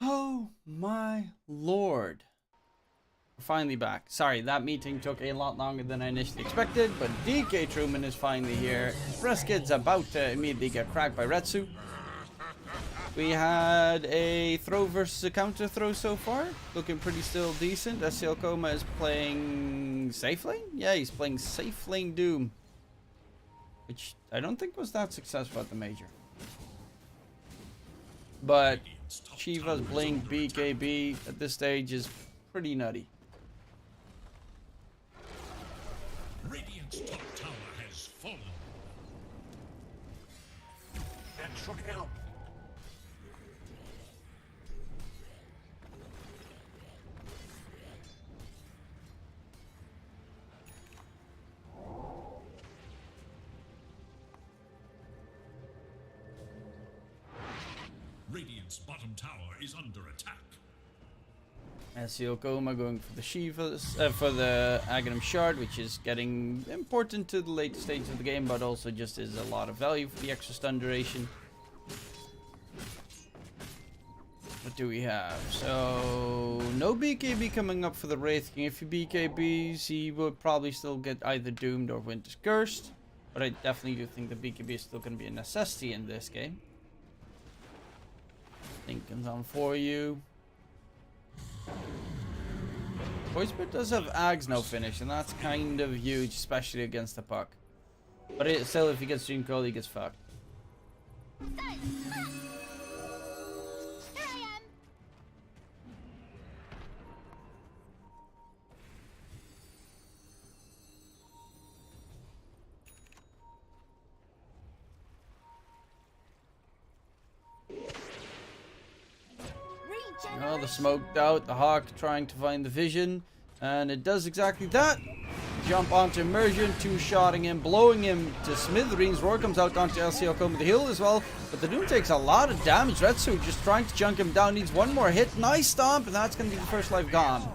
Oh my lord. We're finally back. Sorry, that meeting took a lot longer than I initially expected, but DK Truman is finally here. Preskid's about to immediately get cracked by Retsu. We had a throw versus a counter throw so far. Looking pretty still decent. SCL Coma is playing safe lane? Yeah, he's playing safe lane Doom. Which I don't think was that successful at the major. But Shiva's Blink BKB at this stage is pretty nutty. Radiant's top tower has fallen. That should help. Radiant's bottom tower is under attack. SCL Coma going for the Shiva's, for the Aghanim Shard, which is getting important to the later stages of the game, but also just is a lot of value for the extra stun duration. What do we have? So, no BKB coming up for the Wraith King. If he BKBs, he would probably still get either Doomed or Winter's Cursed. But I definitely do think the BKB is still going to be a necessity in this game. Lincoln's on for you. Voicebird does have Ag's no finish, and that's kind of huge, especially against the puck. But still, if he gets Dream Coil, he gets fucked. Oh, the smoked out, the Hawk trying to find the vision, and it does exactly that. Jump onto Immersion, two-shotting him, blowing him to smithereens. Roar comes out onto LCL Coma the hill as well, but the Doom takes a lot of damage. Retsu just trying to junk him down, needs one more hit. Nice stomp, and that's going to be the first life gone.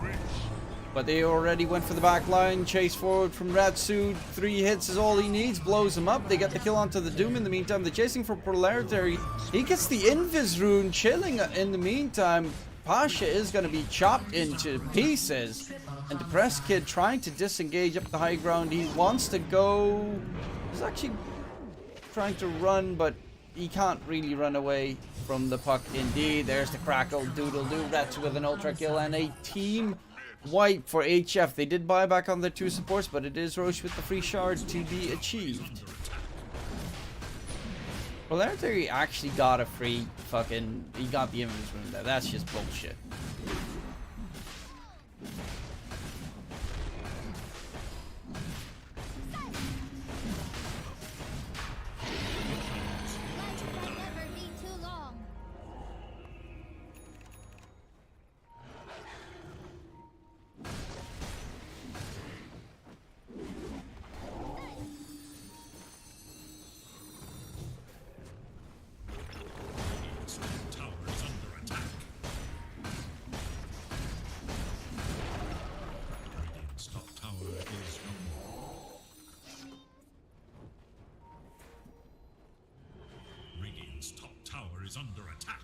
But they already went for the back line. Chase forward from Ratsu. 3 hits is all he needs. Blows him up. They get the kill onto the Doom in the meantime. They're chasing for Polarity. He gets the Invis rune chilling in the meantime. Pasha is going to be chopped into pieces. And the Press Kid trying to disengage up the high ground. He wants to go. He's actually trying to run, but he can't really run away from the puck. Indeed, there's the crackle. Doodle-doo. Ratsu with an ultra kill and a team wipe for HF. They did buy back on their 2 supports, but it is Roche with the free shard to be achieved. Polarity actually got a free fucking... He got the Invis room there. That's just bullshit. Is under attack.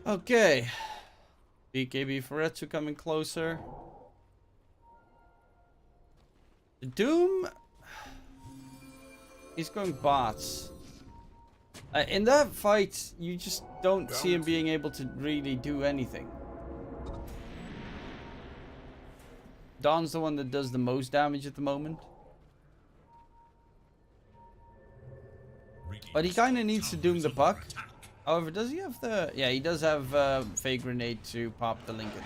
Okay. BKB for Retsu coming closer. The Doom... He's going bots. In that fight, you just don't see him being able to really do anything. Dawn's the one that does the most damage at the moment. But he kind of needs to Doom the puck. However, does he have the... Yeah, he does have Fake Grenade to pop the Lincolns.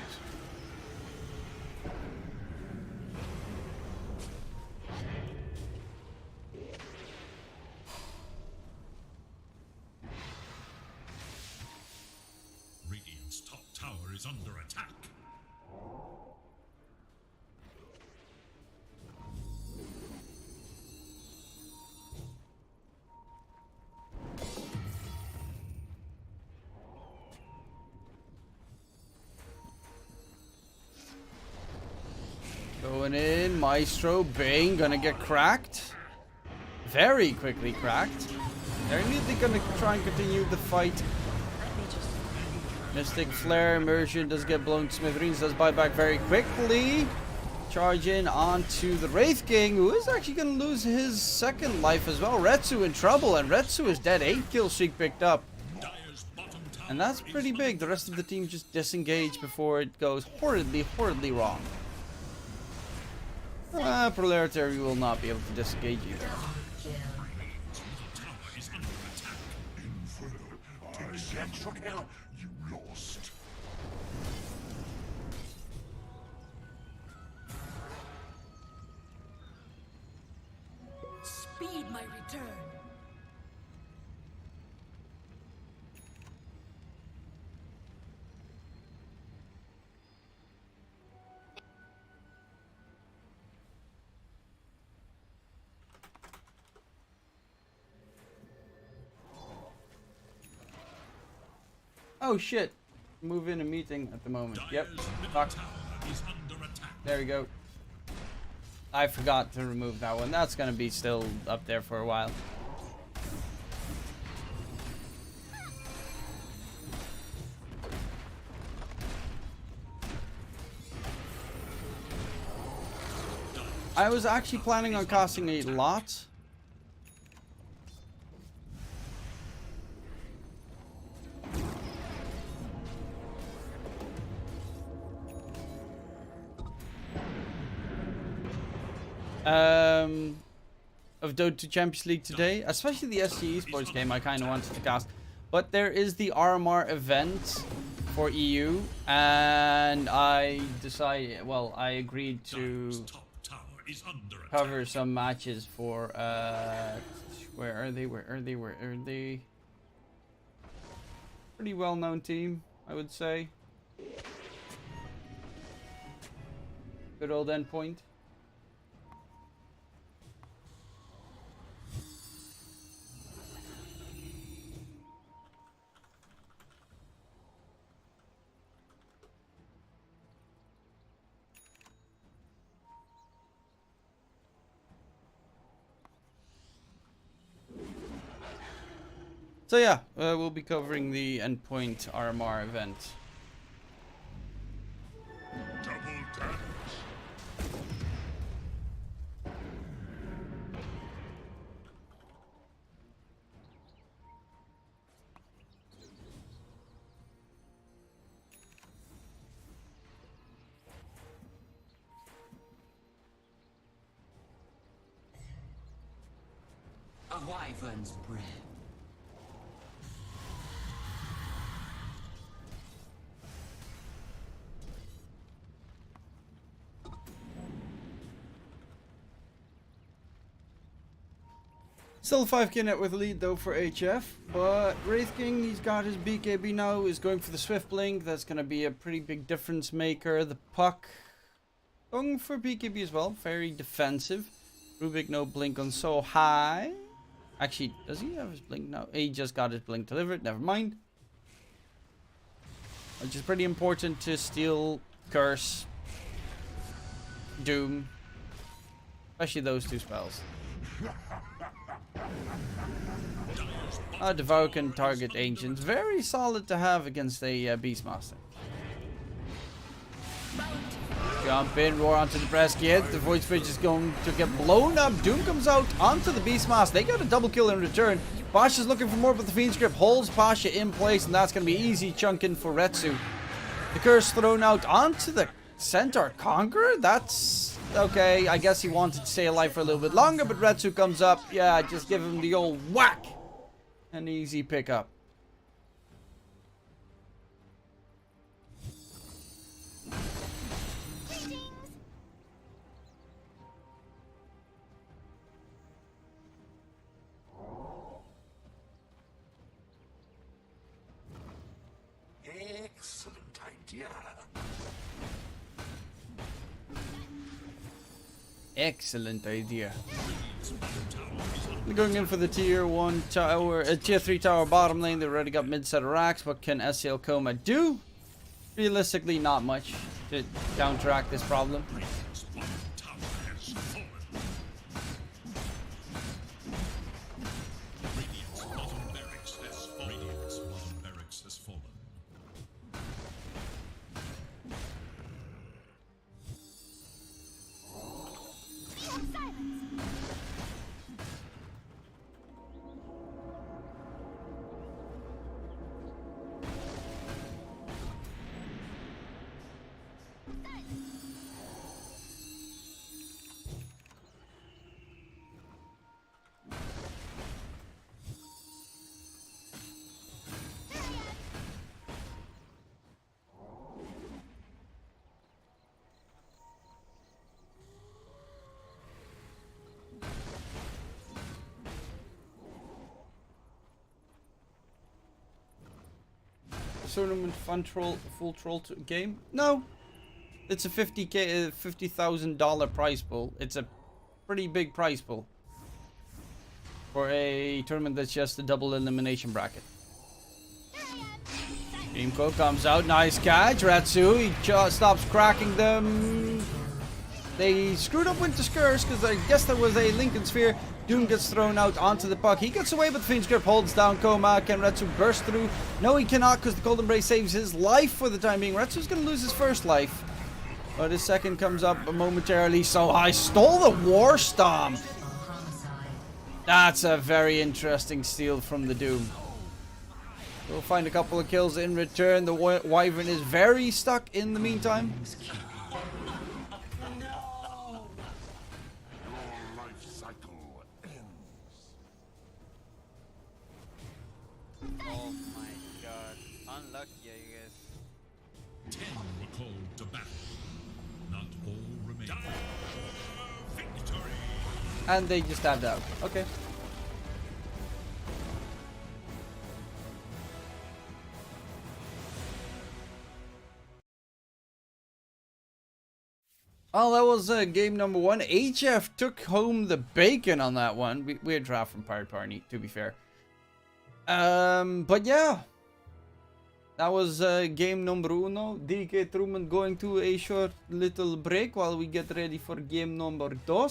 Going in. Maestro. Bane gonna get cracked. Very quickly cracked. They're immediately gonna try and continue the fight. Mystic Flare. Immersion does get blown to smithereens. Does buy back very quickly. Charge in onto the Wraith King, who is actually going to lose his second life as well. Retsu in trouble, and Retsu is dead. 8 kill streak picked up. And that's pretty big. The rest of the team just disengage before it goes horridly, horridly wrong. Proletariat will not be able to disengage either. That truck out. You lost. Speed my return. Oh shit. Move in a meeting at the moment. Yep. Fuck. There we go. I forgot to remove that one. That's gonna be still up there for a while. I was actually planning on casting a lot. Of Dota Champions League today, especially the SG Esports game I kind of wanted to cast. But there is the RMR event for EU, and I decided, well, I agreed to cover some matches for, where are they? Pretty well-known team, I would say. Good old Endpoint. So yeah, we'll be covering the Endpoint RMR event. Double damage. A wyvern's breath. Still 5k net worth lead though for HF, but Wraith King, he's got his BKB now, is going for the Swift Blink. That's going to be a pretty big difference maker. The Puck going for BKB as well, very defensive. Rubik no blink on so high. Actually, does he have his blink now? He just got his blink delivered, never mind. Which is pretty important to steal Curse, Doom, especially those two spells. Devour can target Ancients. Very solid to have against a Beastmaster. Jump in, roar onto the press kit. The Void Switch is going to get blown up. Doom comes out onto the Beastmaster. They got a double kill in return. Pasha's looking for more, but the Fiend's Grip holds Pasha in place, and that's going to be easy chunking for Retsu. The Curse thrown out onto the Centaur Conqueror. That's okay. I guess he wanted to stay alive for a little bit longer, but Retsu comes up. Yeah, just give him the old whack. An easy pickup. Excellent idea. Excellent idea. We're going in for the tier 1 tower, tier 3 tower bottom lane. They already got mid set of racks. What can SCL Coma do? Realistically, not much to counteract this problem. tournament full troll game? No. It's a $50,000 prize pool. It's a pretty big prize pool for a tournament that's just a double elimination bracket. Imco comes out, nice catch. Ratsu, he stops cracking them. They screwed up with the Skurs because I guess there was a Lincoln Sphere. Doom gets thrown out onto the puck. He gets away, but Fiend's Grip holds down Koma. Can Ratsu burst through? No, he cannot because the Golden Brace saves his life for the time being. Ratsu's going to lose his first life. But his second comes up momentarily. So I stole the War Stomp. That's a very interesting steal from the Doom. We'll find a couple of kills in return. The Wyvern is very stuck in the meantime. Oh my god. Unlucky, I guess. 10 were called to battle. Not all remain. Victory! And they just stabbed out. Okay. Well, that was game number 1. HF took home the bacon on that one. Weird draft from Pirate Party, to be fair. But yeah. That was game number 1. DK Truman going to a short little break while we get ready for game number 2.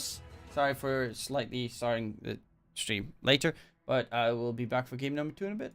Sorry for slightly starting the stream later, but I will be back for game number 2 in a bit.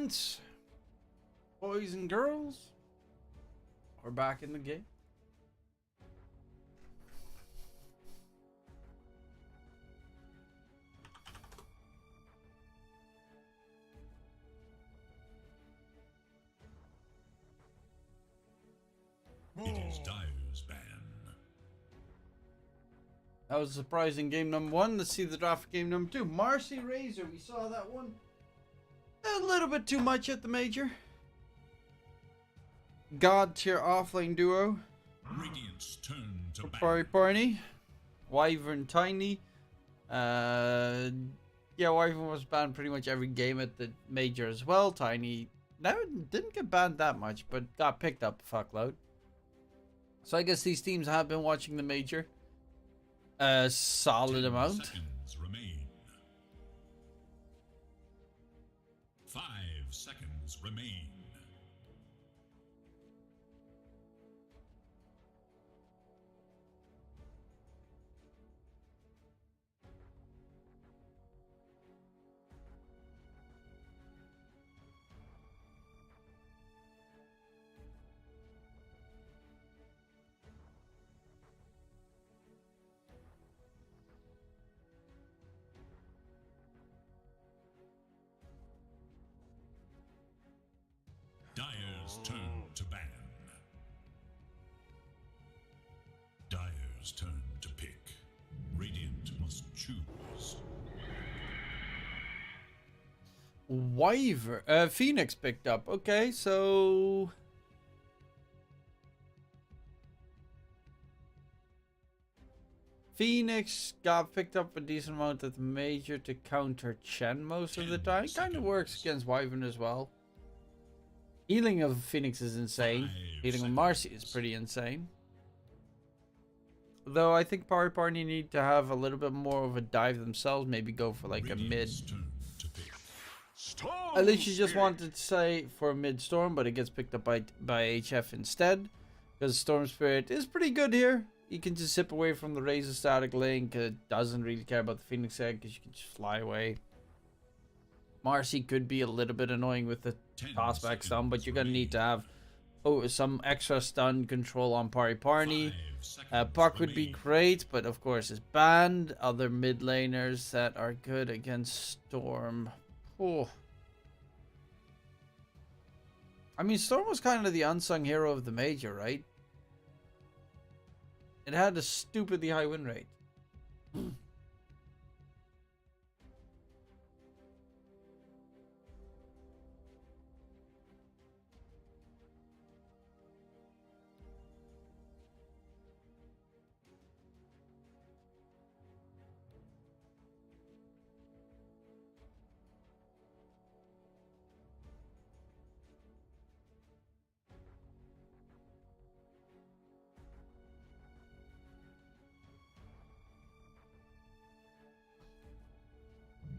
gents, boys and girls, we're back in the game. It is Dire's ban. That was a surprising game number 1. Let's see the draft for game number 2. Marcy Razor, we saw that one. A little bit too much at the major. God tier offlane duo. Radiant's turn to ban. Pari Parney. Wyvern Tiny. Yeah, Wyvern was banned pretty much every game at the major as well. Tiny didn't get banned that much, but got picked up a fuckload. So I guess these teams have been watching the major a solid 10 amount. seconds remain. 5 seconds remain. Dire's turn to ban. Dire's turn to pick. Radiant must choose. Wyvern, Phoenix picked up. Okay, so Phoenix got picked up a decent amount at the major to counter Chen most of the time. It kind of works against Wyvern as well. Healing of Phoenix is insane. Healing of Marcy is pretty insane. Though I think Pari Parney need to have a little bit more of a dive themselves. Maybe go for like a mid. Radiant's turn to pick. I literally just wanted to say for mid storm, but it gets picked up by HF instead. Because Storm Spirit is pretty good here. You can just zip away from the Razor static link. It doesn't really care about the Phoenix egg because you can just fly away. Marcy could be a little bit annoying with the toss back stun, but you're going to need to have some extra stun control on Pari Parney. 5 seconds Puck would be remain. great, but of course it's banned. Other mid laners that are good against Storm. Oh. I mean, Storm was kind of the unsung hero of the major, right? It had a stupidly high win rate.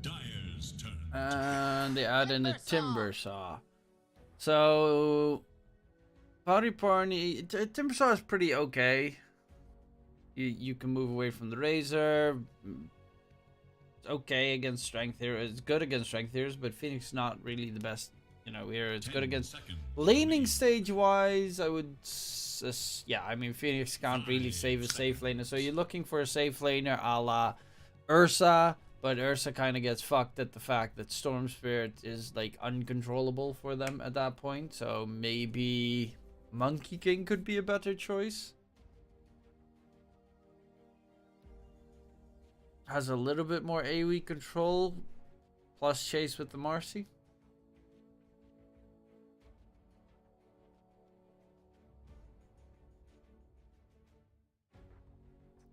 Dire's turn. And they add in a Timber Saw. So, Pari Parney, Timber Saw is pretty okay. You can move away from the Razor. It's okay against Strength Heroes. It's good against Strength Heroes, but Phoenix is not really the best, hero. It's good 10 against seconds laning remain. stage wise. I would, yeah. I mean, Phoenix can't really save a safe laner, so you're looking for a safe laner a la Ursa. But Ursa kind of gets fucked at the fact that Storm Spirit is like uncontrollable for them at that point. So maybe Monkey King could be a better choice. Has a little bit more AoE control. Plus chase with the Marcy.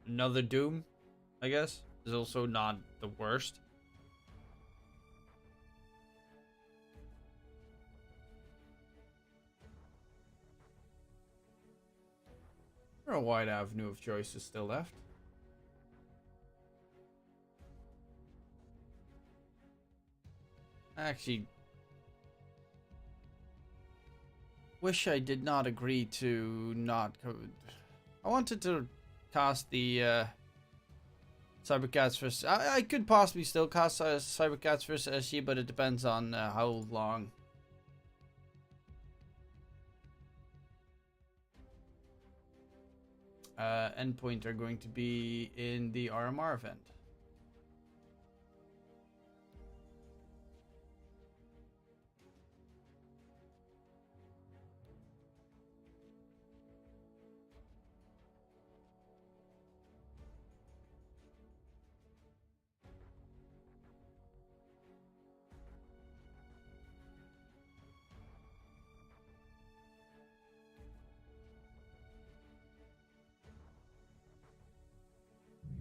Another Doom, I guess, is also not the worst. Or a wide avenue of choices still left. Actually, wish I did not agree to not. I wanted to cast the Cybercats versus. I could possibly still cast Cybercats versus SG, but it depends on how long endpoint are going to be in the RMR event.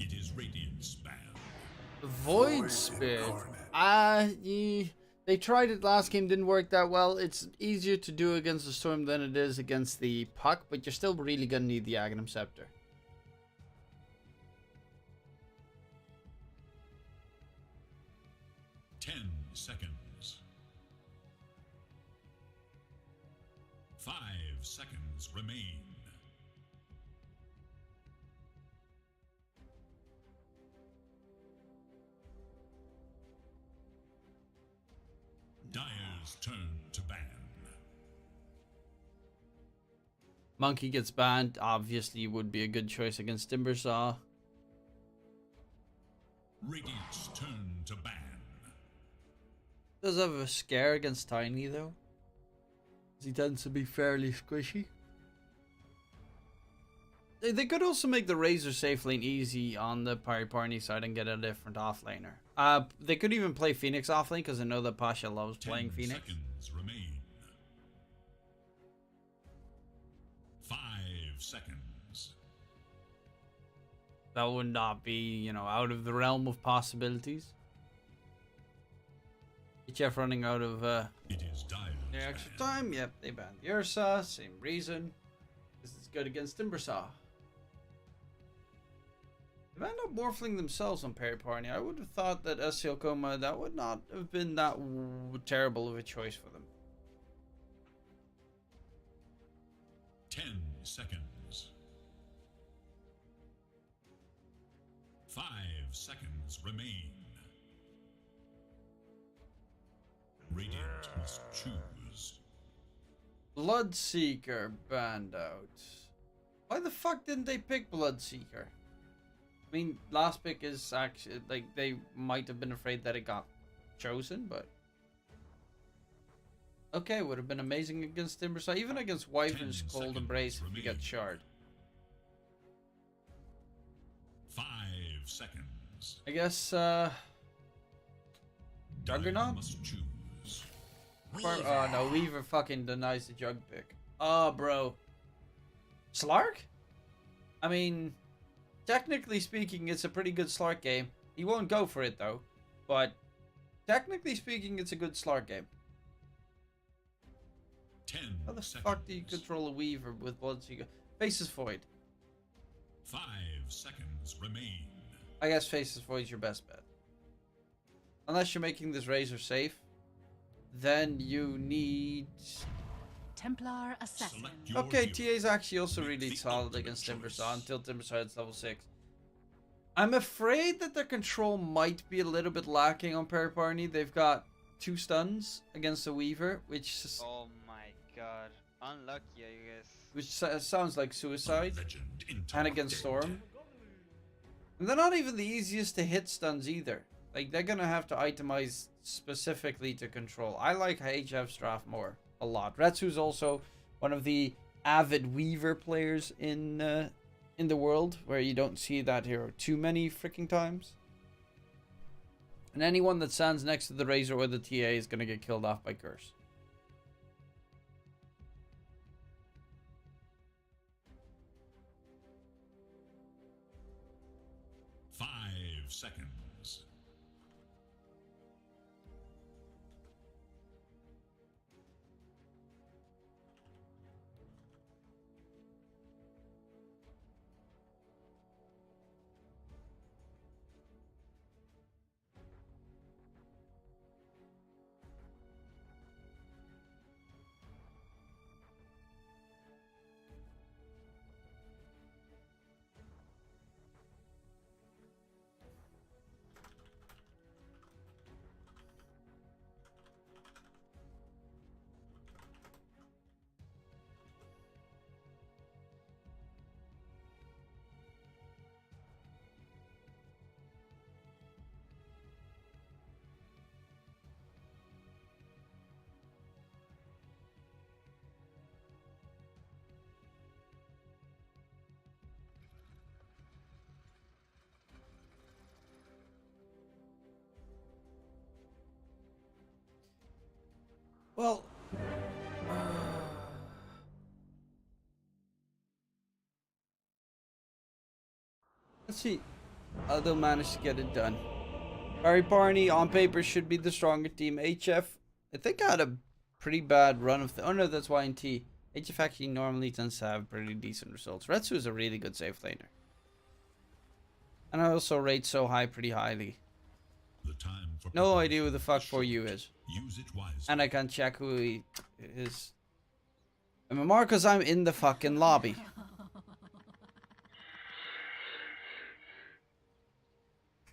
It is Radiant's ban. Void Spirit. They tried it last game, didn't work that well. It's easier to do against the Storm than it is against the Puck, but you're still really gonna need the Aghanim Scepter. Ten seconds. 5 seconds remain. Dire's turn to ban. Monkey gets banned. Obviously, would be a good choice against Timbersaw. Radiant's turn to ban. Does have a scare against Tiny though. He tends to be fairly squishy. They could also make the Razor safe lane easy on the Party side and get a different offlaner. They could even play Phoenix offlane because I know that Pasha loves playing 10 Phoenix. seconds remain. 5 seconds. That would not be, you know, out of the realm of possibilities. HF running out of It is Dire's their extra ban. time. Yep, they banned the Ursa. Same reason. This is good against Timbersaw. They end up morphling themselves on Perry Party. I would have thought that SCL Coma, that would not have been that terrible of a choice for them. 10 seconds. 5 seconds remain. Radiant must choose. Bloodseeker banned out. Why the fuck didn't they pick Bloodseeker? I mean, last pick is actually, like, they might have been afraid that it got chosen, but... Okay, would have been amazing against Timbersaw. Even against Wyvern's 10 Cold seconds Embrace if you remain. get shard. 5 seconds. I guess, Dire Juggernaut? must choose. Oh no, Weaver fucking denies the Jug pick. Oh, bro. Slark? I mean, technically speaking, it's a pretty good Slark game. He won't go for it though. But, technically speaking, it's a good Slark game. 10 How the seconds. fuck do you control a Weaver with Bloodseeker? Faces Void. 5 seconds remain. I guess Faces Void's your best bet. Unless you're making this Razor safe, then you need... Templar Assassin. Select your Okay, hero. TA is actually also Make really the solid ultimate against choice. Timbersaw until Timbersaw hits level 6. I'm afraid that their control might be a little bit lacking on Paraparni. They've got 2 stuns against the Weaver, which Oh my god. Unlucky, I guess. sounds like suicide. Legend into And against dead. Storm. And they're not even the easiest to hit stuns either. Like, they're gonna have to itemize specifically to control. I like HF's draft more. A lot. Retsu's also one of the avid Weaver players in the world, where you don't see that hero too many freaking times. And anyone that stands next to the Razor or the TA is gonna get killed off by Curse. Five seconds. Well, let's see how they'll manage to get it done. Barry Barney on paper should be the stronger team. HF, I think I had a pretty bad run of the. Oh no, that's YNT. HF actually normally tends to have pretty decent results. Retsu is a really good safe laner. And I also rate so high pretty highly. The time for No idea who the fuck for you is. use it wisely. And I can't check who he is. I mean, more because I'm in the fucking lobby.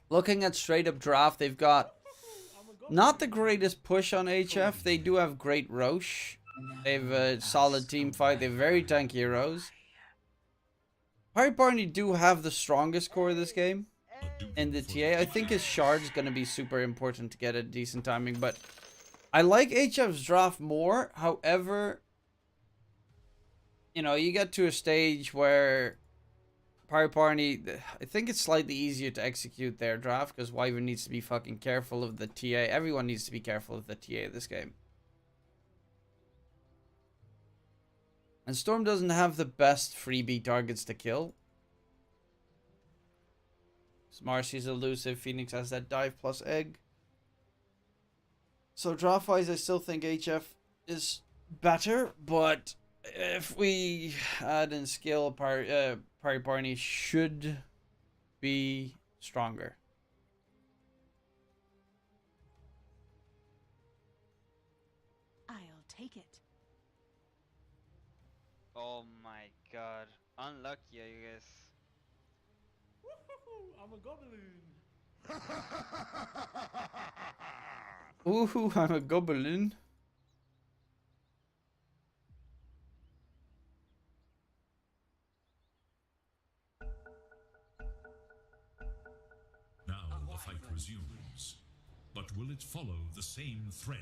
Looking at straight up draft, they've got not the greatest push on HF. They do have great Roche. They have a solid team fight. They have very tanky heroes. Harry Barney do have the strongest core of this game in the TA. I think his shard's going to be super important to get a decent timing, but I like HF's draft more. However, you know, you get to a stage where Pirate Barney, I think it's slightly easier to execute their draft because Wyvern needs to be fucking careful of the TA. Everyone needs to be careful of the TA this game. And Storm doesn't have the best freebie targets to kill. Marcy's elusive. Phoenix has that dive plus egg. So draft wise, I still think HF is better, but if we add in skill, Parry Barney should be stronger. I'll take it. Oh my god. Unlucky, I guess. I'm a goblin. Ooh, I'm a goblin. Now the fight resumes. But will it follow the same thread?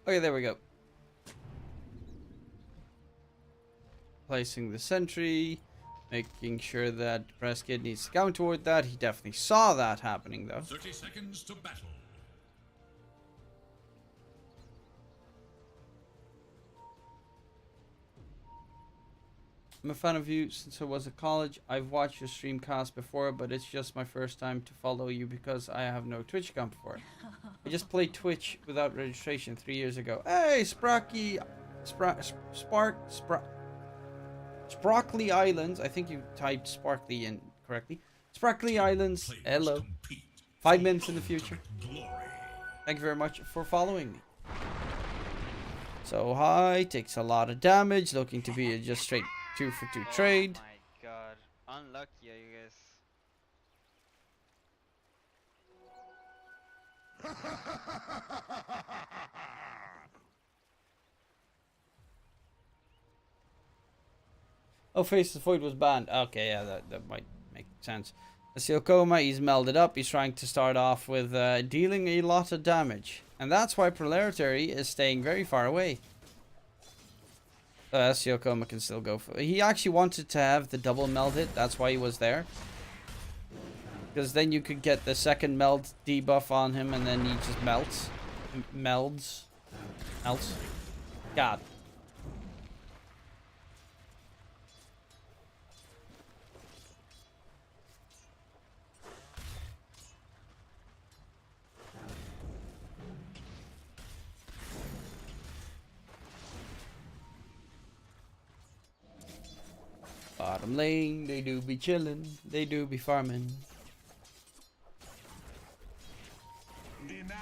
Okay, there we go. Placing the sentry, making sure that Prescott needs to count toward that. He definitely saw that happening, though. 30 seconds to battle. I'm a fan of you since I was at college. I've watched your streamcast before, but it's just my first time to follow you because I have no Twitch account before. I just played Twitch without registration 3 years ago. Hey, Sprocky, Sparkly Islands. I think you typed Sparkly in correctly. Sparkly Islands. Players Hello. compete 5 minutes in the future. glory. Thank you very much for following me. So high, takes a lot of damage, looking to be a just straight 2 for 2 trade. Oh my god. Unlucky, I guess. Oh, Face the Void was banned. Okay, yeah, that might make sense. Asiokoma, he's melded up. He's trying to start off with dealing a lot of damage. And that's why Proletary is staying very far away. Asiokoma can still go for... He actually wanted to have the double meld hit. That's why he was there. Because then you could get the second meld debuff on him and then he just melts. Melts. God. Bottom lane, they do be chillin', they do be farming. Denied.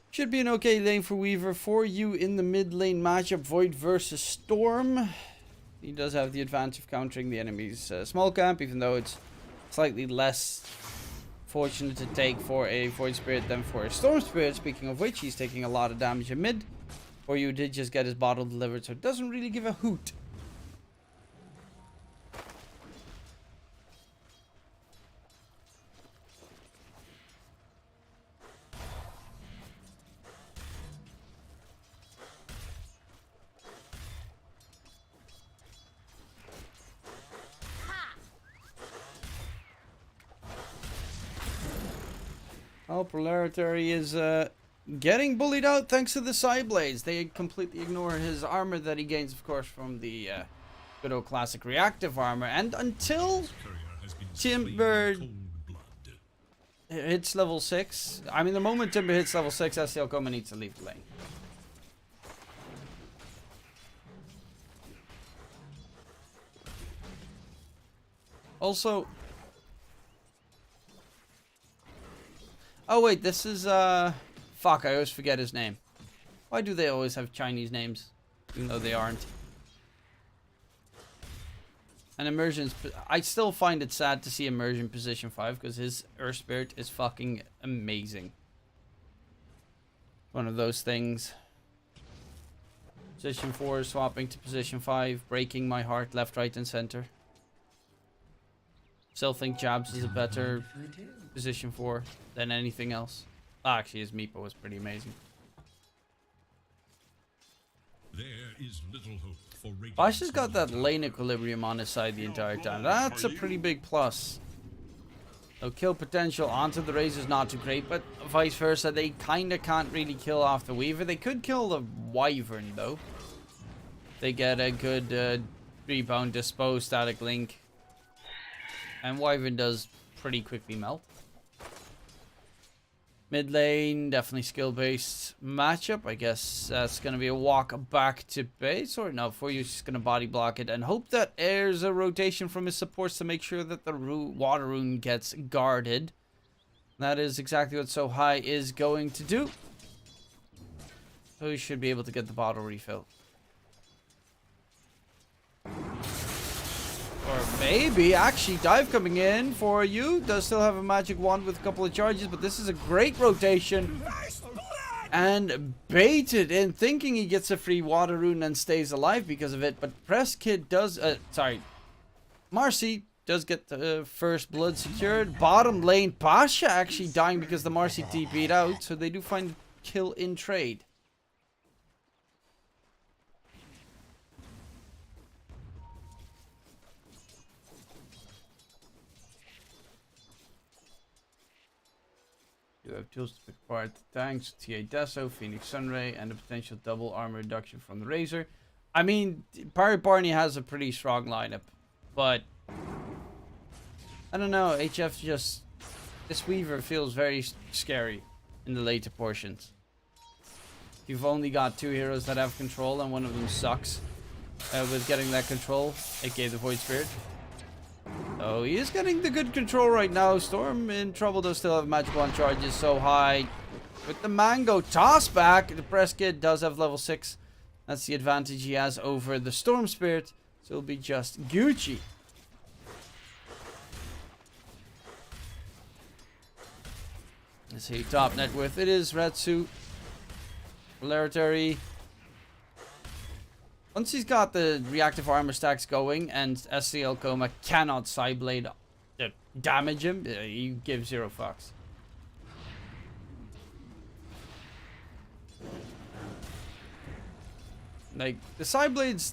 Should be an okay lane for Weaver. For you in the mid lane matchup, Void versus Storm. He does have the advantage of countering the enemy's small camp, even though it's slightly less fortunate to take for a Void Spirit than for a Storm Spirit. Speaking of which, he's taking a lot of damage in mid. Or you did just get his bottle delivered, so it doesn't really give a hoot. Oh, Polarity is getting bullied out thanks to the side blades. They completely ignore his armor that he gains, of course, from the good old classic reactive armor. And until Courier has been Timber slain in cold blood. hits level 6, I mean, the moment Timber hits level 6, SCL Coma needs to leave the lane. Also... Oh wait, this is fuck, I always forget his name. Why do they always have Chinese names? Even though they aren't. And Immersion's... I still find it sad to see Immersion position 5 because his Earth Spirit is fucking amazing. One of those things. Position 4 swapping to position 5, breaking my heart left, right and center. Still think Jabs is a better position 4 than anything else. Actually, his Meepo was pretty amazing. There is little hope for Radiant's Bash has got that lane equilibrium on his side the entire time. That's a pretty big plus. So kill potential onto the Razor is not too great, but vice versa, they kind of can't really kill off the Weaver. They could kill the Wyvern though. They get a good rebound, dispose, static link. And Wyvern does pretty quickly melt. Mid lane, definitely skill-based matchup. I guess that's going to be a walk back to base. Or no, for you, just going to body block it. And hope that there's a rotation from his supports to make sure that the water rune gets guarded. That is exactly what So High is going to do. So he should be able to get the bottle refill. Or maybe, actually, Dive coming in for you. Does still have a magic wand with a couple of charges, but this is a great rotation. And baited in, thinking he gets a free water rune and stays alive because of it. But Press Kid does, Marcy does get the first blood secured. Bottom lane, Pasha actually dying because the Marcy TP'd out. So they do find a kill in trade. You have tools to pick apart tanks, TA Deso, Phoenix Sunray, and a potential double armor reduction from the Razor. I mean, Pirate Barney has a pretty strong lineup, but I don't know, HF just... This Weaver feels very scary in the later portions. You've only got 2 heroes that have control, and one of them sucks with getting that control, aka the Void Spirit. Oh, he is getting the good control right now. Storm in trouble, does still have magic wand charges. So High with the Mango toss back. The Press Kid does have level 6. That's the advantage he has over the Storm Spirit. So it'll be just Gucci. Let's see, top net worth. It is Retsu. Polarity. Once he's got the reactive armor stacks going and SCL Coma cannot sideblade damage him, you give 0 fucks. Like, the sideblades,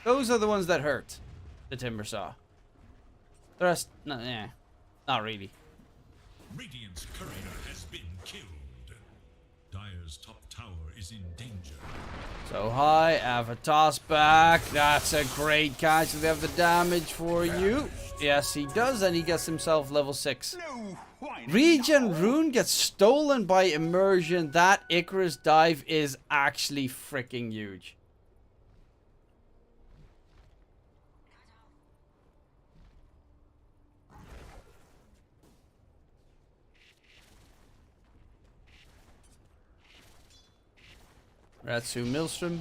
those are the ones that hurt the Timber Saw. The rest, not really. Radiant's courier has been killed. Dire's top tower is in danger. So High, Avatar's back. That's a great catch. They have the damage for you. Yes, he does, and he gets himself level 6. Regen Rune gets stolen by Immersion. That Icarus dive is actually freaking huge. Ratsu Milstrom.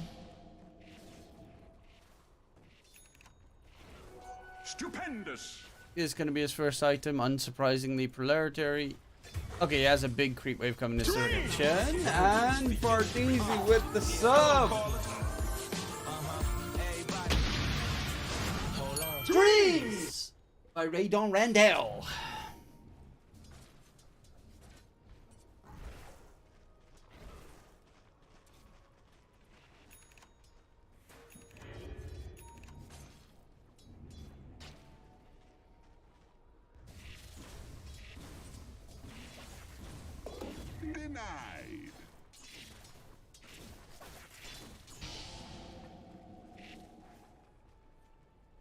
Stupendous. is going to be his first item. Unsurprisingly, Proletary. Okay, he has a big creep wave coming this direction. And Bardeezy with the sub. Dreams by Raydon Randell. Denied.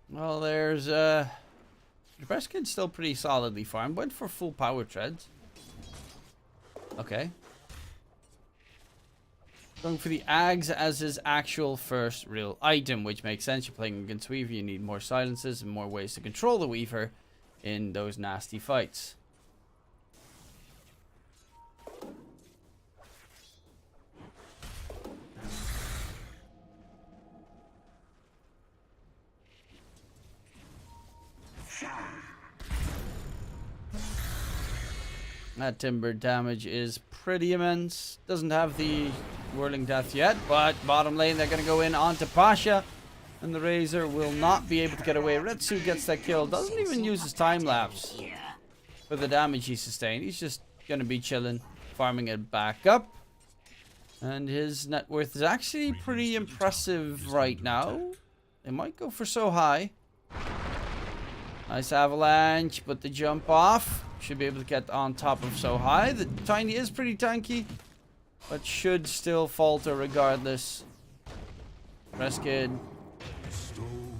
Well, there's Nebraska's still pretty solidly farmed. Went for full power treads. Okay. Going for the Ags as his actual first real item, which makes sense. You're playing against Weaver, you need more silences and more ways to control the Weaver in those nasty fights. That timber damage is pretty immense. Doesn't have the whirling death yet, but bottom lane they're going to go in onto Pasha. And the Razor will not be able to get away. Retsu gets that kill. Doesn't even use his time lapse for the damage he sustained. He's just going to be chilling, farming it back up. And his net worth is actually pretty impressive right now. They might go for so high. Nice avalanche, but the jump off. Should be able to get on top of so high. The Tiny is pretty tanky, but should still falter regardless. Reskid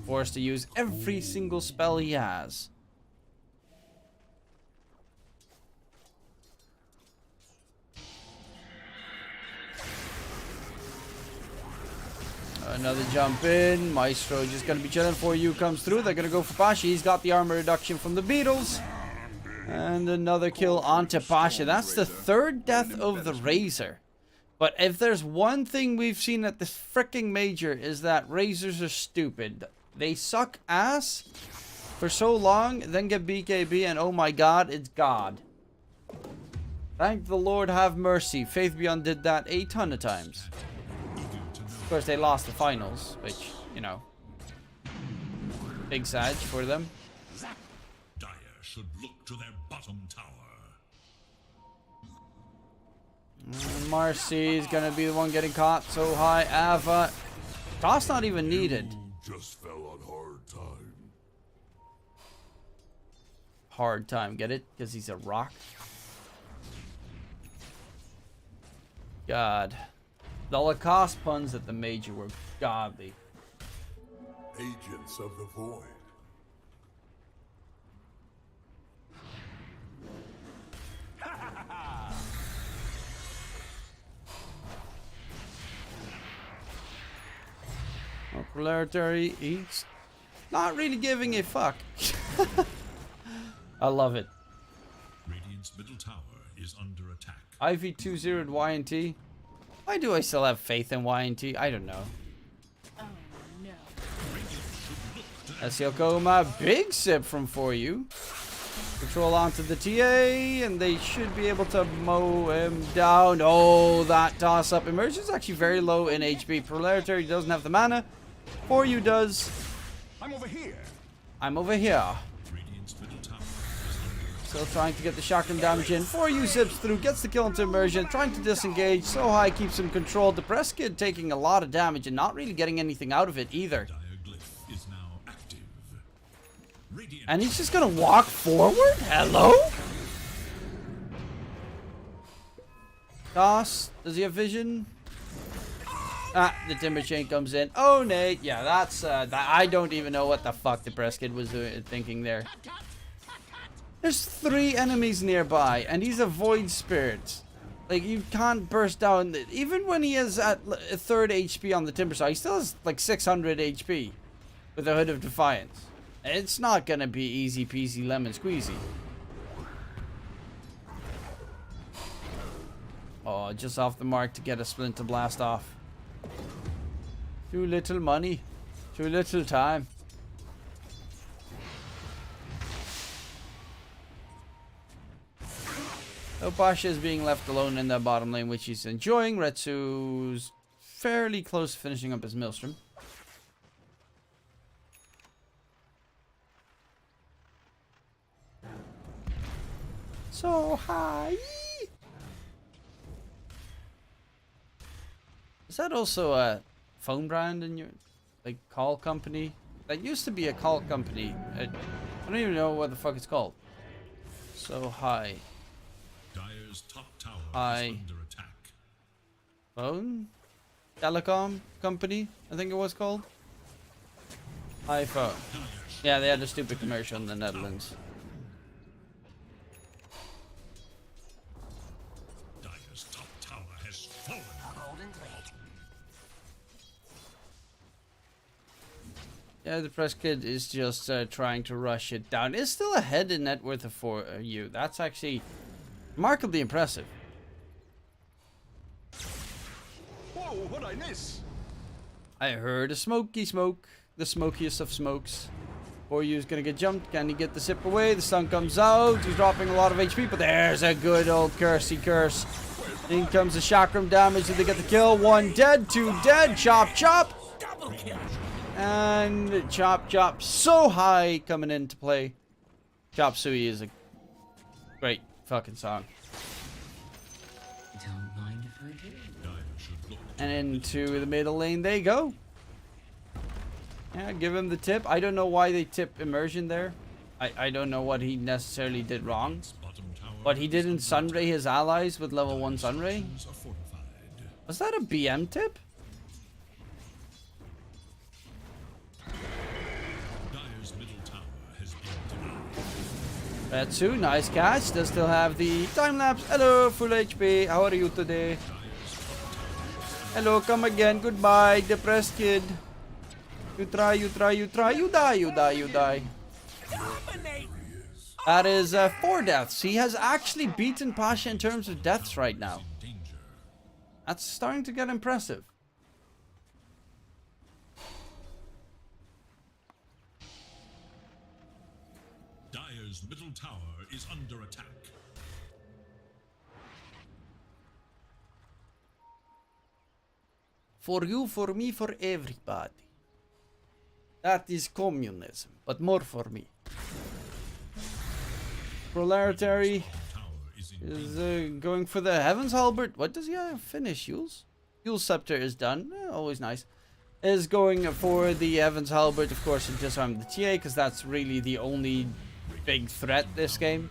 forced to use every single spell he has. Another jump in. Maestro just going to be chilling for you. Comes through. They're going to go for Pasha. He's got the armor reduction from the Beatles. And another kill onto Pasha. That's the third death of the Razor. But if there's one thing we've seen at this freaking major is that Razors are stupid. They suck ass for so long, then get BKB, and oh my god, it's God. Thank the Lord have mercy. Faith Beyond did that a ton of times. Of course, they lost the finals, which, you know, big sad for them. Dire should look to their bottom tower. Marcy's gonna be the one getting caught so high. Ava. Toss not even needed. Just fell on hard time. Hard time, get it? Because he's a rock. God. The Lacoste puns at the major were godly. Agents of the void. Proletary, he's not really giving a fuck. I love it. Radiant's middle tower is under attack. Ivy 2-0'd YNT. Why do I still have faith in YNT? I don't know. Oh no. Esiokoma, big sip from for you. Control onto the TA, and they should be able to mow him down. Oh, that toss up. Immersion's actually very low in HP. Proletary doesn't have the mana. For you does. I'm over here. I'm over here. Radiant's middle tower is under attack. Still trying to get the shotgun damage in. For you zips through, gets the kill into Immersion, trying to disengage. So high keeps him controlled. The press kid taking a lot of damage and not really getting anything out of it either. Dire glyph is now active. Radiant And he's just gonna walk forward? Hello? Toss, does he have vision? Ah, the timber chain comes in. Oh, Nate. Yeah, that's, I don't even know what the fuck the press kid was thinking there. There's 3 enemies nearby, and he's a void spirit. Like, you can't burst down. Even when he is at a 3rd HP on the timber side, he still has like 600 HP with a Hood of Defiance. It's not gonna be easy peasy lemon squeezy. Oh, just off the mark to get a Splinter Blast off. Too little money. Too little time. So Pasha is being left alone in the bottom lane, which he's enjoying. Retsu's fairly close to finishing up his Maelstrom. So high. Is that also a phone brand in your, like, call company? That used to be a call company. I don't even know what the fuck it's called. So high. Dire's top tower High. is under attack. Phone? Telecom company, I think it was called. iPhone. Yeah, they had a stupid commercial in the Netherlands. Dire's top tower has fallen. Yeah, the press kid is just trying to rush it down. It's still ahead in net worth of for you. That's actually remarkably impressive. Whoa, what'd I miss? I heard a smoky smoke, the smokiest of smokes. Yu's gonna get jumped. Can he get the zip away? The sun comes out. He's dropping a lot of HP, but there's a good old cursey curse. In comes the chakram damage. Did they get the kill? One dead, two dead. Chop, chop. Double kill. And chop, chop. So high coming into play. Chop Suey is a great fucking song. Don't mind if I do. Dire should look And into the middle lane they go. Yeah, give him the tip. I don't know why they tip immersion there. I don't know what he necessarily did wrong. bottom tower. But he didn't sunray his allies with level 1 sunray. Are fortified. Was that a BM tip? Dire's middle tower has been denied. Retsu, nice catch. Does still have the time lapse. Hello, full HP. How are you today? Hello, come again. Goodbye, depressed kid. You try, you try, you try. You die, you die, you die. That is 4 deaths. He has actually beaten Pasha in terms of deaths right now. Danger. That's starting to get impressive. Dire's middle tower is under attack. For you, for me, for everybody. That is communism, but more for me. Proletary Tower is in is going for the Heaven's Halberd. What does he have? Finish, Yules? Yule's Scepter is done. Always nice. Is going for the Heaven's Halberd, of course, to disarm the TA, because that's really the only big threat this game.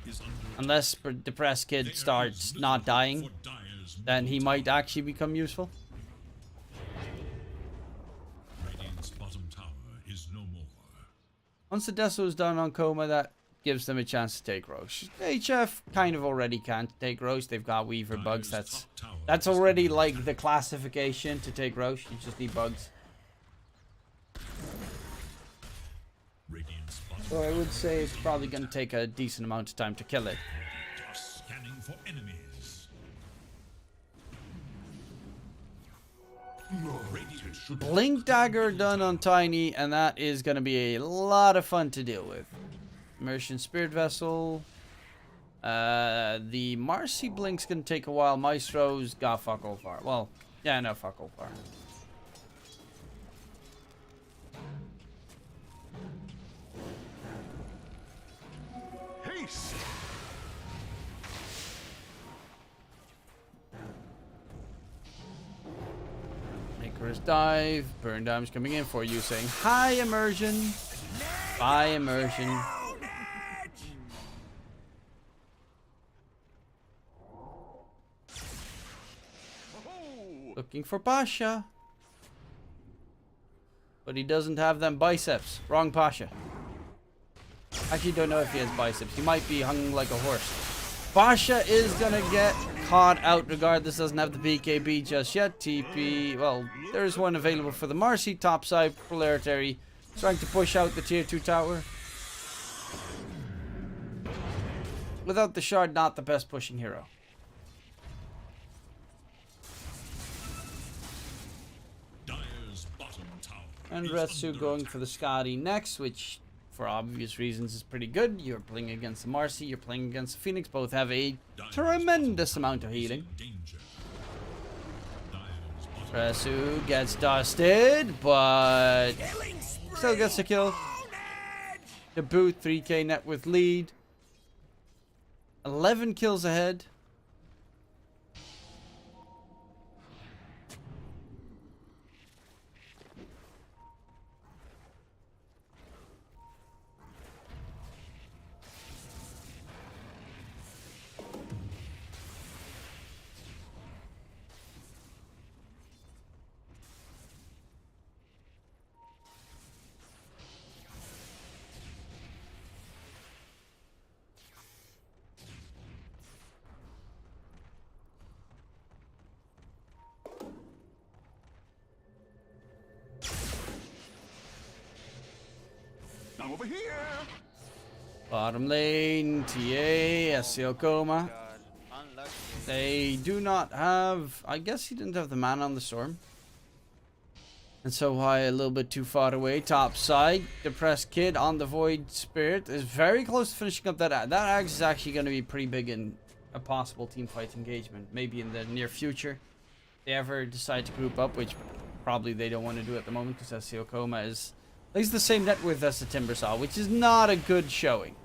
Unless the press kid starts not dying, for Dire's then he might actually become useful. Radiant's bottom tower is no more. Once the Deso is done on Coma, that gives them a chance to take Roche. HF kind of already can't take Roche. They've got Weaver bugs. That's already like the classification to take Roche. You just need bugs. Radiant's bottom So I would say it's probably going to take a decent amount of time to kill it. are scanning for enemies. Radiant should Blink Dagger done on Tiny, and that is going to be a lot of fun to deal with. Immersion Spirit Vessel. The Marcy Blink's going to take a while. Maestro's got fuck all far. Well, yeah, no, fuck all far. Haste! Icarus dive. Burn damage coming in for you, saying hi immersion. Bye immersion. Looking for Pasha. But he doesn't have them biceps. Wrong Pasha. Actually don't know if he has biceps. He might be hung like a horse. Pasha is gonna get caught out regardless. Doesn't have the BKB just yet. TP. Well, there's one available for the Marcy. Topside. Proletary. Trying to push out the tier 2 tower. Without the shard, not the best pushing hero. Dire's bottom tower And is Retsu under going attack. for the Scotty next, which for obvious reasons, is pretty good. You're playing against the Marcy, you're playing against the Phoenix. Both have a tremendous amount of healing. Danger. Resu gets dusted, but still gets a kill. To boot, 3k net with lead. 11 kills ahead. Now over here. Bottom lane, TA, SCL Coma. God, unlucky. They do not have... I guess he didn't have the mana on the Storm. And so high, a little bit too far away. Top side, Depressed Kid on the Void Spirit is very close to finishing up that. That Axe is actually going to be pretty big in a possible team fight engagement. Maybe in the near future. If they ever decide to group up, which probably they don't want to do at the moment because SCL Coma is... at least the same net width as the Timbersaw, which is not a good showing.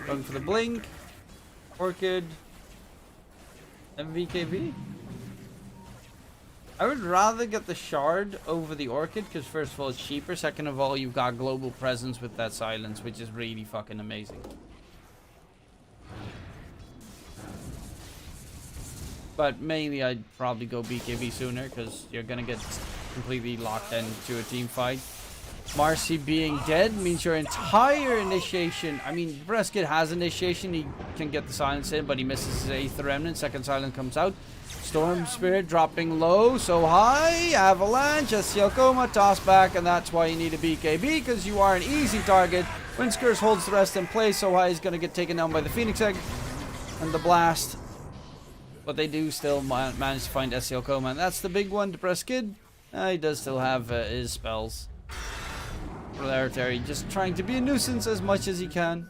Going for the Blink. Orchid. MVKB. I would rather get the Shard over the Orchid, because first of all, it's cheaper. Second of all, you've got global presence with that silence, which is really fucking amazing. But mainly, I'd probably go BKB sooner, because you're going to get completely locked into a team fight. Marcy being dead means your entire initiation... I mean, Breskid has initiation. He can get the silence in, but he misses his 8th remnant. Second silence comes out. Storm Spirit dropping low, so high. Avalanche, SCL Coma, toss back, and that's why you need a BKB, because you are an easy target. Windscurse holds the rest in place. So high is going to get taken down by the Phoenix Egg and the Blast. But they do still manage to find SCL Coma, and that's the big one. Depressed Kid, he does still have his spells. Polarity, just trying to be a nuisance as much as he can.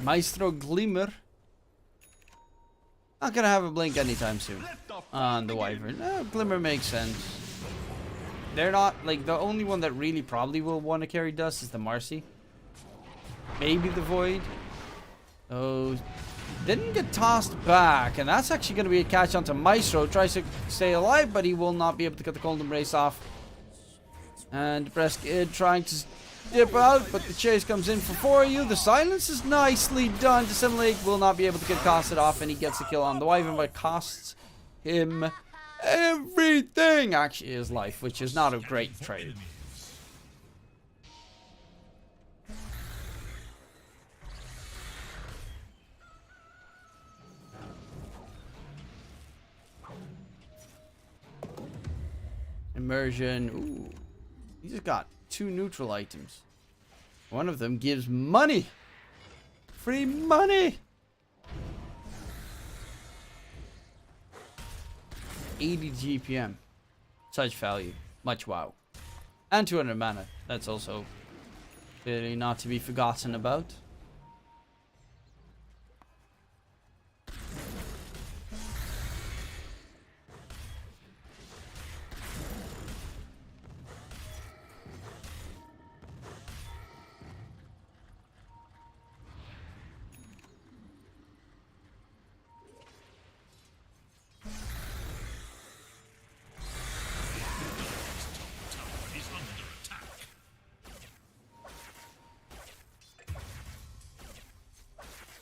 Maestro Glimmer. Not gonna have a blink anytime soon on the Wyvern. Glimmer makes sense. They're not, like, the only one that really probably will want to carry dust is the Marcy. Maybe the Void. Oh, didn't get tossed back, and that's actually going to be a catch onto Maestro. Tries to stay alive, but he will not be able to get the Golden Race off. And Breskid trying to dip out, but the chase comes in for you. The silence is nicely done. Dissimulate will not be able to get costed off, and he gets the kill on the Wyvern, but costs him everything. Actually, his life, which is not a great trade. Immersion. Ooh. He just got 2 neutral items. One of them gives money. Free money. 80 GPM. Such value. Much wow. And 200 mana. That's also clearly not to be forgotten about.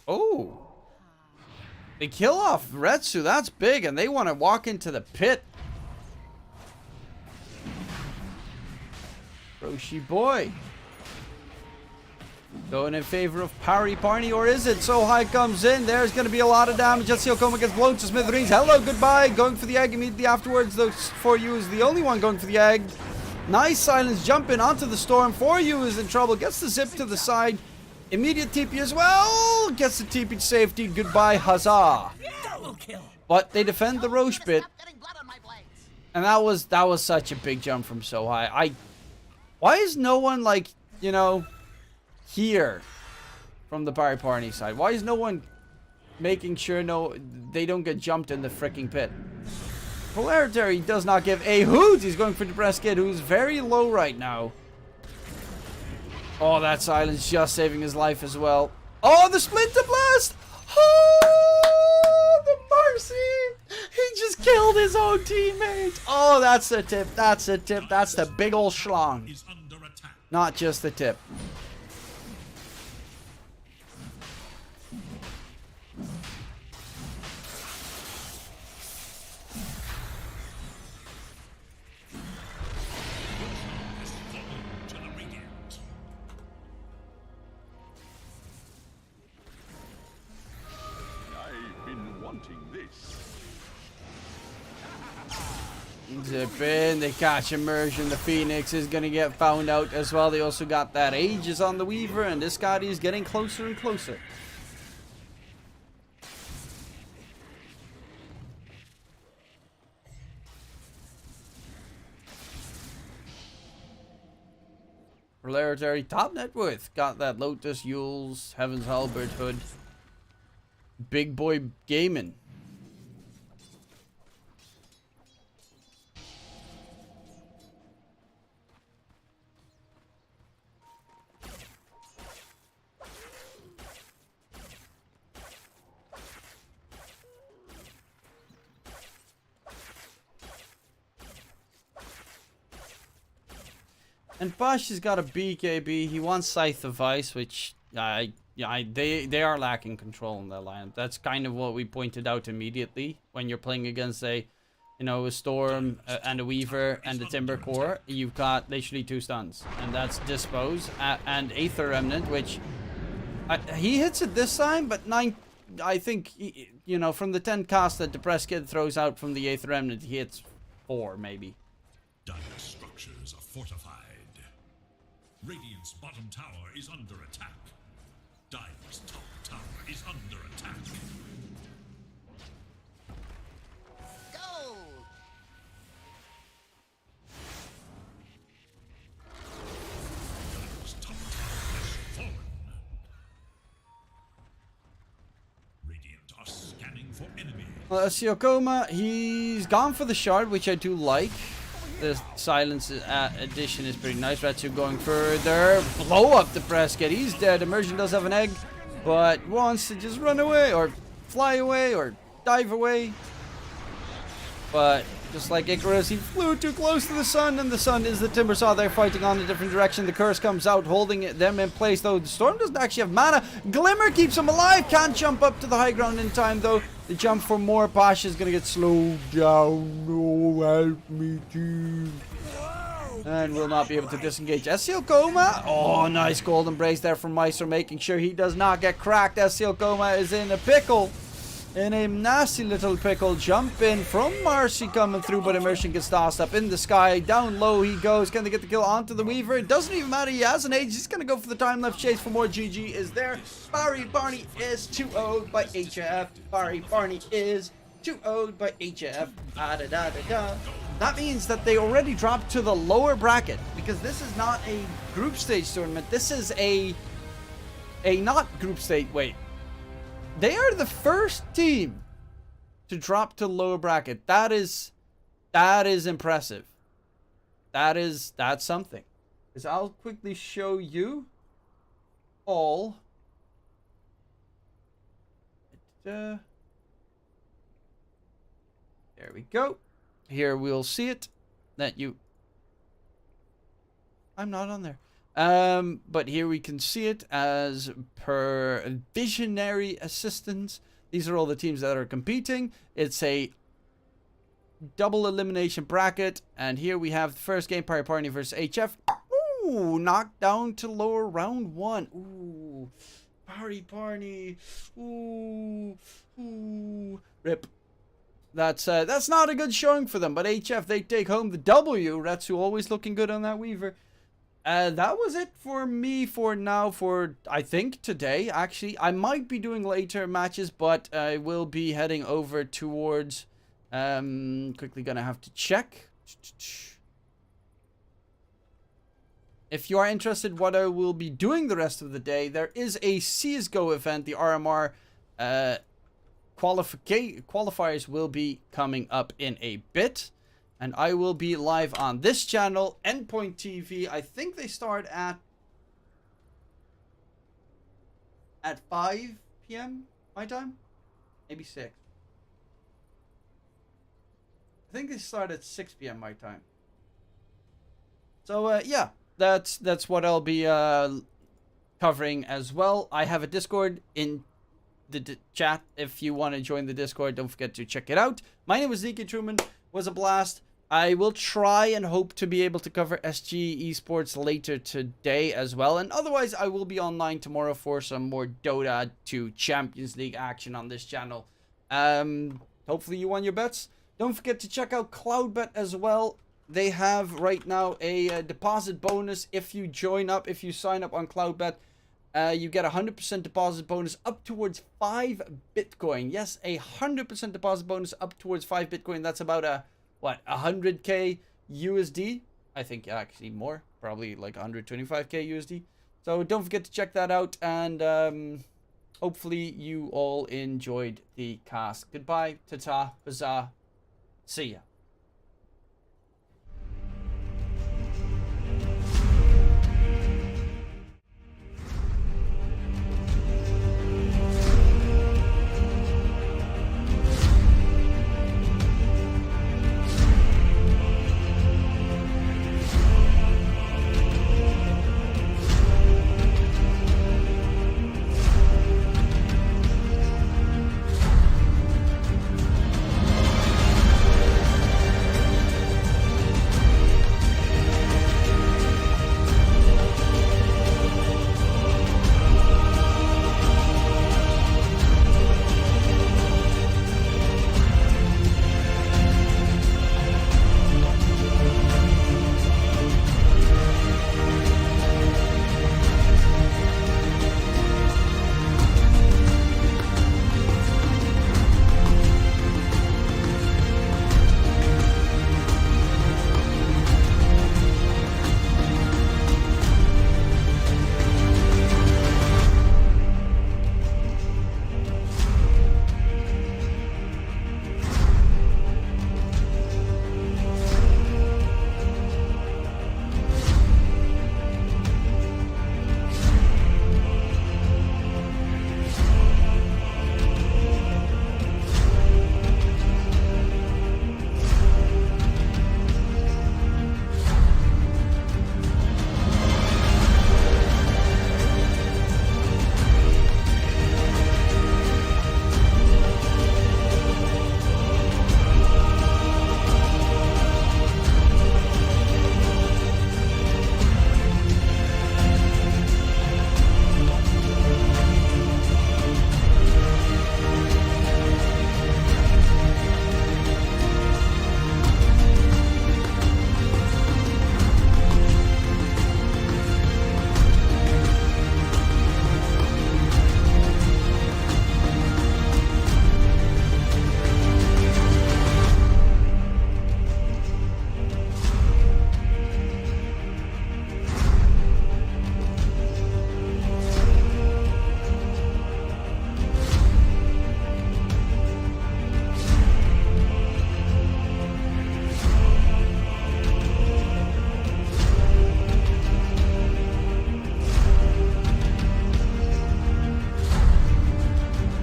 Oh, they kill off Retsu. That's big, and they want to walk into the pit. Roshi boy going in favor of Parry Barney, or is it? So high comes in. There's going to be a lot of damage. Jessiel Coma gets blown to smithereens. Hello, goodbye. Going for the egg immediately afterwards. Though For You is the only one going for the egg. Nice silence jumping onto the Storm. For You is in trouble. Gets the zip to the side. Immediate TP as well. Gets the TP to safety. Goodbye, huzzah. But they defend the Roche bit. And that was such a big jump from so high. Why is no one, like, you know, here from the Party side? Why is no one making sure they don't get jumped in the freaking pit? Polarity does not give a hoot. He's going for the breast kid, who's very low right now. Oh, that silence just saving his life as well. Oh, the Splinter Blast! Oh, the Mercy! He just killed his own teammate. Oh, that's the tip. That's the tip. That's the big ol' schlong. Not just the tip. Zip in, they catch immersion. The Phoenix is gonna get found out as well. They also got that Aegis on the Weaver, and this guy is getting closer and closer. Polarity top net worth. Got that Lotus, Yules, Heaven's Halberd hood. Big boy gaming. And Bosch has got a BKB. He wants Scythe of Ice, which they are lacking control in their lineup. That's kind of what we pointed out immediately when you're playing against a Storm and a Weaver and a Timber Core. You've got literally 2 stuns, and that's Dispose and Aether Remnant, which he hits it this time, but 9. I think from the 10 cast that the Press Kid throws out from the Aether Remnant, he hits 4 maybe. Dire structures are fortified. Radiant's bottom tower is under attack. Dire's top tower is under attack. Go! Dire's top tower has fallen. Radiant are scanning for enemies. Siokoma, he's gone for the shard, which I do like. The silence addition is pretty nice. Retsu going further. Blow up the press kid. He's dead. Immersion does have an egg, but wants to just run away or fly away or dive away. But just like Icarus, he flew too close to the sun, and the sun is the Timbersaw. They're fighting on a different direction. The curse comes out, holding them in place, though. The Storm doesn't actually have mana. Glimmer keeps him alive. Can't jump up to the high ground in time, though. The jump for more. Pasha is going to get slowed down. Oh, help me, team. And will not be able to disengage. SCL Coma. Oh, nice Golden Brace there from Meister, making sure he does not get cracked. SCL Coma is in a pickle. In a nasty little pickle. Jump in from Marcy coming through, but Immersion gets tossed up in the sky. Down low he goes. Can they get the kill onto the Weaver? It doesn't even matter. He has an age. He's going to go for the time left chase for more. GG is there. Barney is 2-0'd by HF. Barney is 2-0'd by HF. That means that they already dropped to the lower bracket, because this is not a group stage tournament. This is a not group stage. Wait. They are the first team to drop to lower bracket. That is impressive. That's something. Because I'll quickly show you all. There we go. Here we'll see it. I'm not on there. But here we can see it as per Visionary Assistance. These are all the teams that are competing. It's a double elimination bracket. And here we have the first game, Party versus HF. Ooh, knocked down to lower round 1. Ooh, Party. Ooh. Rip. That's not a good showing for them. But HF, they take home the W. Retsu always looking good on that Weaver. That was it for me for now, for I think today. Actually, I might be doing later matches, but I will be heading over towards. Quickly gonna have to check. If you are interested what I will be doing the rest of the day, there is a CSGO event. The RMR qualifiers will be coming up in a bit. And I will be live on this channel, Endpoint TV. I think they start at 5 p.m. my time? Maybe 6. I think they start at 6 p.m. my time. So, yeah. That's what I'll be covering as well. I have a Discord in the chat. If you want to join the Discord, don't forget to check it out. My name was Zeke Truman. Was a blast. I will try and hope to be able to cover SG Esports later today as well. And otherwise, I will be online tomorrow for some more Dota 2 Champions League action on this channel. Hopefully you won your bets. Don't forget to check out Cloudbet as well. They have right now a deposit bonus if you join up, if you sign up on Cloudbet. You get a 100% deposit bonus up towards 5 Bitcoin. Yes, a 100% deposit bonus up towards 5 Bitcoin. That's about 100k USD? I think actually more. Probably like 125k USD. So don't forget to check that out. And hopefully you all enjoyed the cast. Goodbye. Ta-ta. Bazaar. See ya.